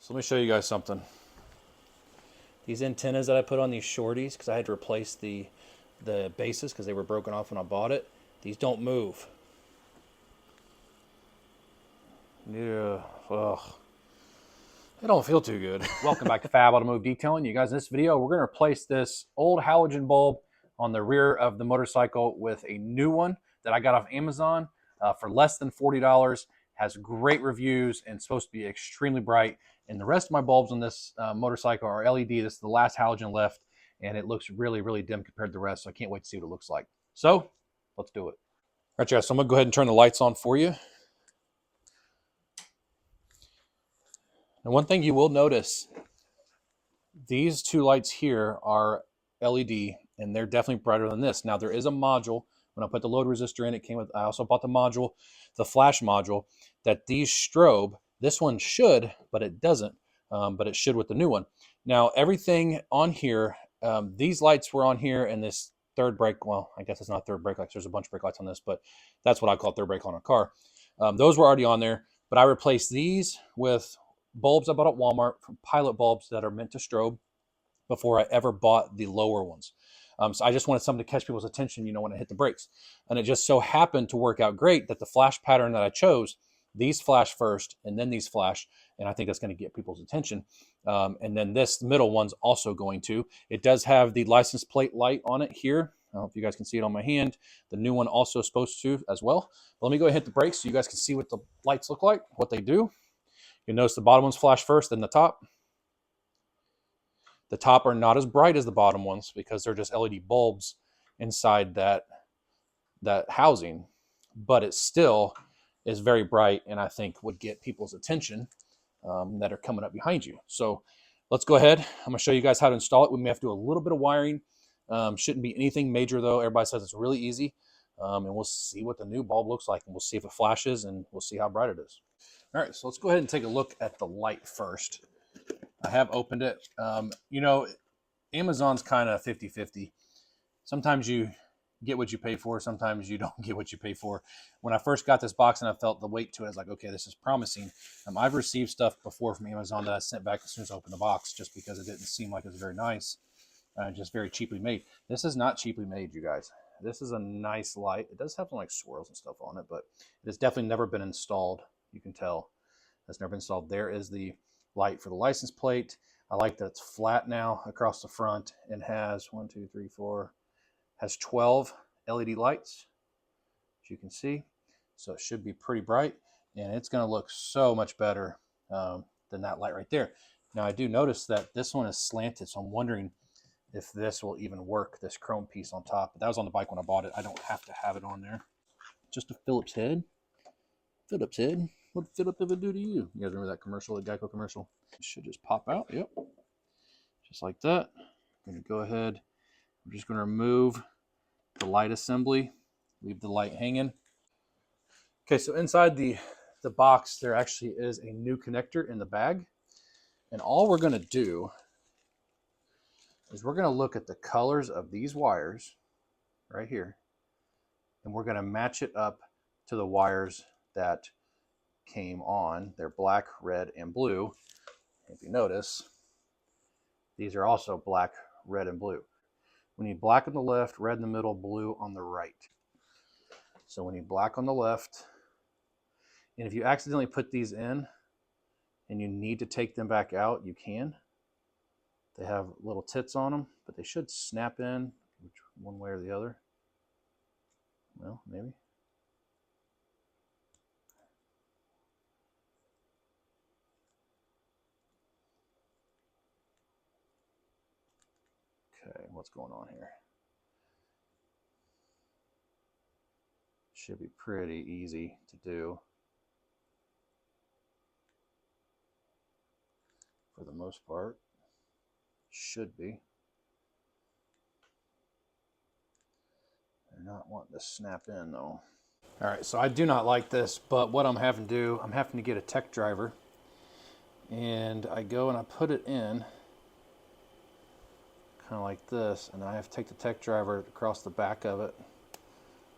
So let me show you guys something. These antennas that I put on these shorties, because I had to replace the bases because they were broken off when I bought it. These don't move. Yeah, ugh. They don't feel too good. Welcome back to Fab Automotive Detailing. You guys, in this video, we're going to replace this old halogen bulb on the rear of the motorcycle with a new one that I got off Amazon for less than $40. Has great reviews and supposed to be extremely bright. And the rest of my bulbs on this motorcycle are LED. This is the last halogen left, and it looks really, really dim compared to the rest. So I can't wait to see what it looks like. So let's do it. All right, guys, so I'm going to go ahead and turn the lights on for you. And one thing you will notice, these two lights here are LED, and they're definitely brighter than this. Now, there is a module. When I put the load resistor in, it came with, I also bought the module, the flash module, that these strobe. This one should, but it doesn't, but it should with the new one. Now, everything on here, these lights were on here, and this third brake, well, I guess it's not third brake lights. There's a bunch of brake lights on this, but that's what I call third brake on a car. Those were already on there, but I replaced these with bulbs I bought at Walmart, pilot bulbs that are meant to strobe, before I ever bought the lower ones. So I just wanted something to catch people's attention, you know, when I hit the brakes. And it just so happened to work out great that the flash pattern that I chose, these flash first and then these flash, and I think that's going to get people's attention. And then this middle one's also going to. It does have the license plate light on it here. I don't know if you guys can see it on my hand. The new one also is supposed to as well. But let me go ahead and hit the brakes so you guys can see what the lights look like, what they do. You'll notice the bottom ones flash first, then the top. The top are not as bright as the bottom ones because they're just LED bulbs inside that housing, but it still is very bright, and I think would get people's attention that are coming up behind you. So let's go ahead. I'm going to show you guys how to install it. We may have to do a little bit of wiring. Shouldn't be anything major though. Everybody says it's really easy, and we'll see what the new bulb looks like, and we'll see if it flashes, and we'll see how bright it is. All right, so let's go ahead and take a look at the light first. I have opened it. You know, Amazon's kind of 50-50. Sometimes you get what you pay for. Sometimes you don't get what you pay for. When I first got this box and I felt the weight to it, I was like, okay, this is promising. I've received stuff before from Amazon that I sent back as soon as I opened the box just because it didn't seem like it was very nice. Just very cheaply made. This is not cheaply made, you guys. This is a nice light. It does have some like swirls and stuff on it, but it has definitely never been installed. You can tell it's never been installed. There is the light for the license plate. I like that it's flat now across the front and has 1, 2, 3, 4, has 12 LED lights, as you can see. So it should be pretty bright, and it's going to look so much better than that light right there. Now I do notice that this one is slanted, so I'm wondering if this will even work, this chrome piece on top. But that was on the bike when I bought it. I don't have to have it on there. Just a Phillips head. Phillips head. What did Philip ever do to you? You guys remember that commercial, the Geico commercial? It should just pop out. Yep. Just like that. I'm going to go ahead. I'm just going to remove the light assembly. Leave the light hanging. Okay, so inside the box, there actually is a new connector in the bag. And all we're going to do is we're going to look at the colors of these wires right here. And we're going to match it up to the wires that came on. They're black, red, and blue. If you notice, these are also black, red, and blue. We need black on the left, red in the middle, blue on the right. So we need black on the left. And if you accidentally put these in and you need to take them back out, you can. They have little tits on them, but they should snap in one way or the other. Well, maybe. Okay, what's going on here? Should be pretty easy to do for the most part. Should be. They're not wanting to snap in though. All right, so I do not like this, but what I'm having to do, I'm having to get a tech driver, and I go and I put it in kind of like this, and I have to take the tech driver across the back of it.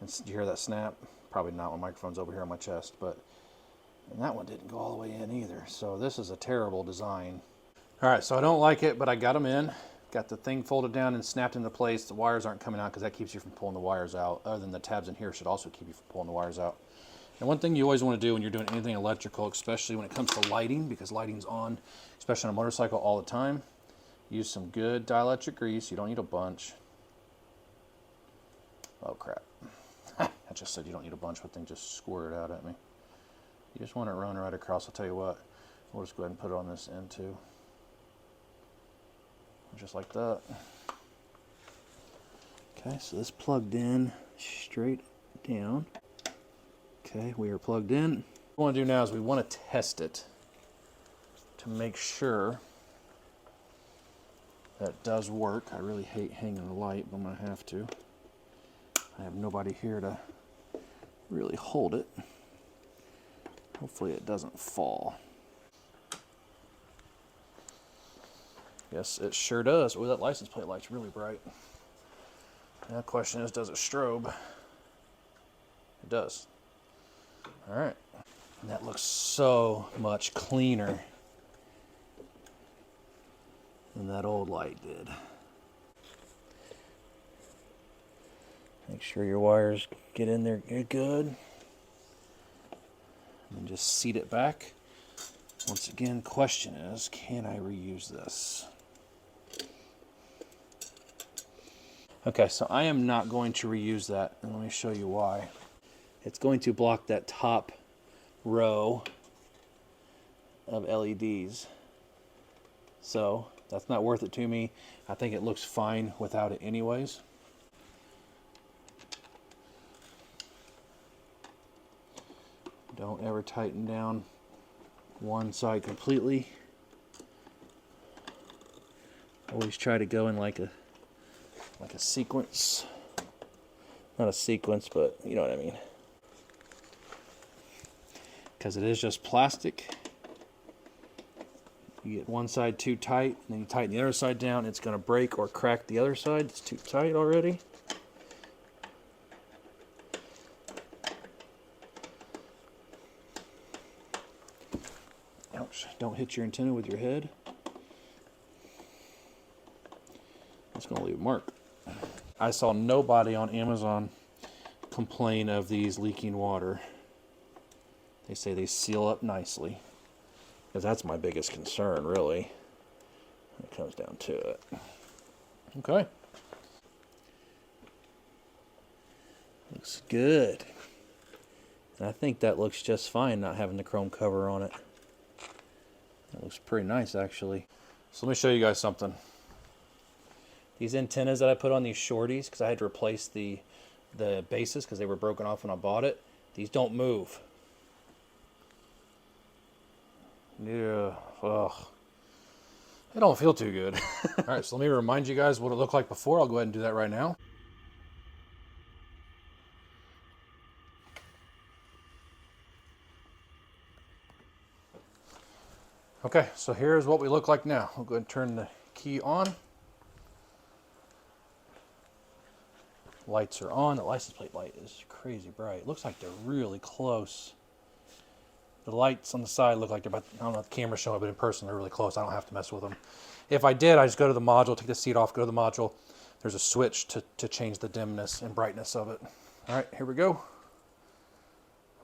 And you hear that snap? Probably not when the microphone's over here on my chest, but And that one didn't go all the way in either. So this is a terrible design. All right, so I don't like it, but I got them in. Got the thing folded down and snapped into place. The wires aren't coming out because that keeps you from pulling the wires out. Other than the tabs in here should also keep you from pulling the wires out. And one thing you always want to do when you're doing anything electrical, especially when it comes to lighting, because lighting's on, especially on a motorcycle all the time, use some good dielectric grease. You don't need a bunch. Oh crap. I just said you don't need a bunch, but then just squirted out at me. You just want it run right across. I'll tell you what, we'll just go ahead and put it on this end too. Just like that. Okay, so this plugged in straight down. Okay, we are plugged in. What we want to do now is we want to test it to make sure that it does work. I really hate hanging the light, but I'm going to have to. I have nobody here to really hold it. Hopefully it doesn't fall. Yes, it sure does. Oh, that license plate light's really bright. Now the question is, does it strobe? It does. All right. And that looks so much cleaner than that old light did. Make sure your wires get in there good. And just seat it back. Once again, question is, can I reuse this? Okay, so I am not going to reuse that, and let me show you why. It's going to block that top row of LEDs. So that's not worth it to me. I think it looks fine without it anyways. Don't ever tighten down one side completely. Always try to go in like a sequence. Not a sequence, but you know what I mean. Because it is just plastic. You get one side too tight, and then you tighten the other side down, it's going to break or crack the other side. It's too tight already. Ouch, don't hit your antenna with your head. It's going to leave a mark. I saw nobody on Amazon complain of these leaking water. They say they seal up nicely. Because that's my biggest concern, really. When it comes down to it. Okay. Looks good. And I think that looks just fine not having the chrome cover on it. That looks pretty nice, actually. So let me show you guys something. These antennas that I put on these shorties, because I had to replace the bases because they were broken off when I bought it, these don't move. Yeah, ugh. It don't feel too good. All right, so let me remind you guys what it looked like before. I'll go ahead and do that right now. Okay, so here's what we look like now. We'll go ahead and turn the key on. Lights are on. The license plate light is crazy bright. It looks like they're really close. The lights on the side look like they're about, I don't know if the camera's showing, but in person they're really close. I don't have to mess with them. If I did, I just go to the module, take the seat off, go to the module. There's a switch to change the dimness and brightness of it. All right, here we go.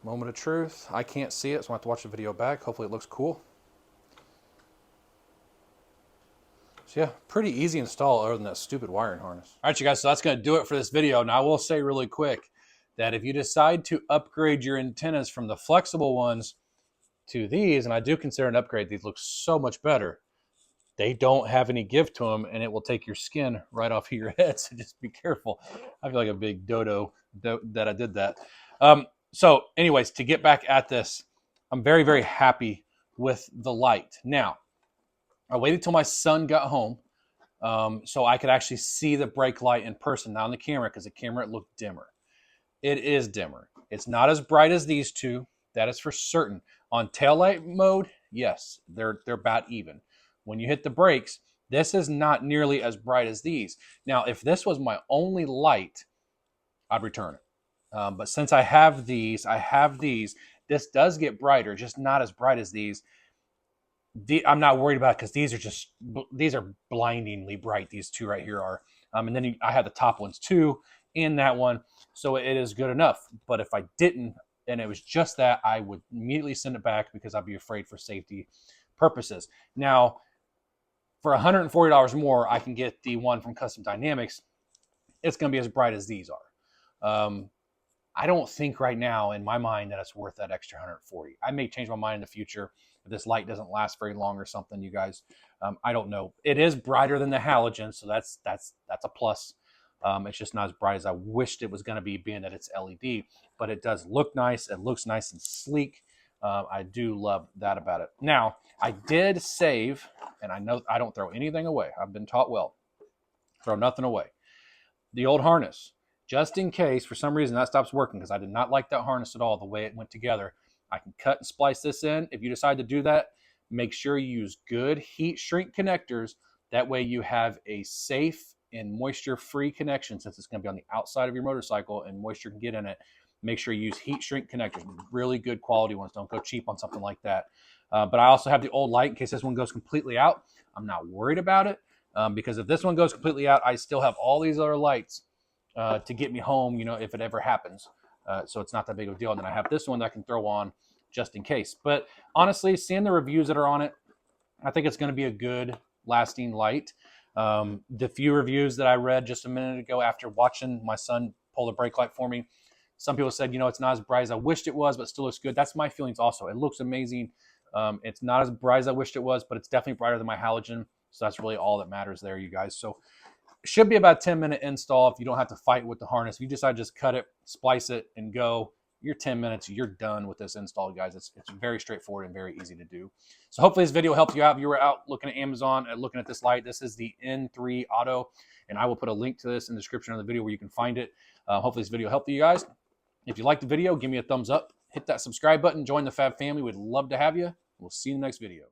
Moment of truth. I can't see it, so I have to watch the video back. Hopefully it looks cool. So yeah, pretty easy install other than that stupid wiring harness. All right, you guys, so that's going to do it for this video. Now, I will say really quick that if you decide to upgrade your antennas from the flexible ones to these, and I do consider an upgrade, these look so much better. They don't have any give to them, and it will take your skin right off of your head, so just be careful. I feel like a big dodo that I did that. So anyways, to get back at this, I'm very, very happy with the light. Now, I waited till my son got home so I could actually see the brake light in person, not on the camera, because the camera it looked dimmer. It is dimmer. It's not as bright as these two. That is for certain. On taillight mode, yes, they're about even. When you hit the brakes, this is not nearly as bright as these. Now, if this was my only light, I'd return it. But since I have these, This does get brighter, just not as bright as these. I'm not worried about it because these are blindingly bright. These two right here are, and then I have the top ones too, and that one, so it is good enough. But if I didn't, and it was just that, I would immediately send it back because I'd be afraid for safety purposes. Now, for $140 more, I can get the one from Custom Dynamics. It's going to be as bright as these are. I don't think right now in my mind that it's worth that extra 140. I may change my mind in the future if this light doesn't last very long or something, you guys. I don't know. It is brighter than the halogen, so that's a plus. It's just not as bright as I wished it was going to be, being that it's LED, but it does look nice. It looks nice and sleek. I do love that about it. Now, I did save, and I know I don't throw anything away. I've been taught well. Throw nothing away. The old harness, just in case for some reason that stops working, because I did not like that harness at all, the way it went together. I can cut and splice this in. If you decide to do that, make sure you use good heat shrink connectors. That way you have a safe and moisture-free connection, since it's going to be on the outside of your motorcycle and moisture can get in it. Make sure you use heat shrink connectors, really good quality ones. Don't go cheap on something like that. But I also have the old light in case this one goes completely out. I'm not worried about it because if this one goes completely out, I still have all these other lights to get me home, if it ever happens. So it's not that big of a deal. And then I have this one that I can throw on just in case. But honestly, seeing the reviews that are on it, I think it's going to be a good lasting light. The few reviews that I read just a minute ago after watching my son pull the brake light for me, some people said, it's not as bright as I wished it was, but still looks good. That's my feelings also. It looks amazing. It's not as bright as I wished it was, but it's definitely brighter than my halogen. So that's really all that matters there, you guys. So it should be about a 10-minute install if you don't have to fight with the harness. If you decide to just cut it, splice it, and go, you're 10 minutes, you're done with this install, guys. It's very straightforward and very easy to do. So hopefully this video helped you out. If you were out looking at Amazon and looking at this light, this is the N3 Auto, and I will put a link to this in the description of the video where you can find it. Hopefully this video helped you guys. If you liked the video, give me a thumbs up. Hit that subscribe button. Join the Fab family. We'd love to have you. We'll see you in the next video.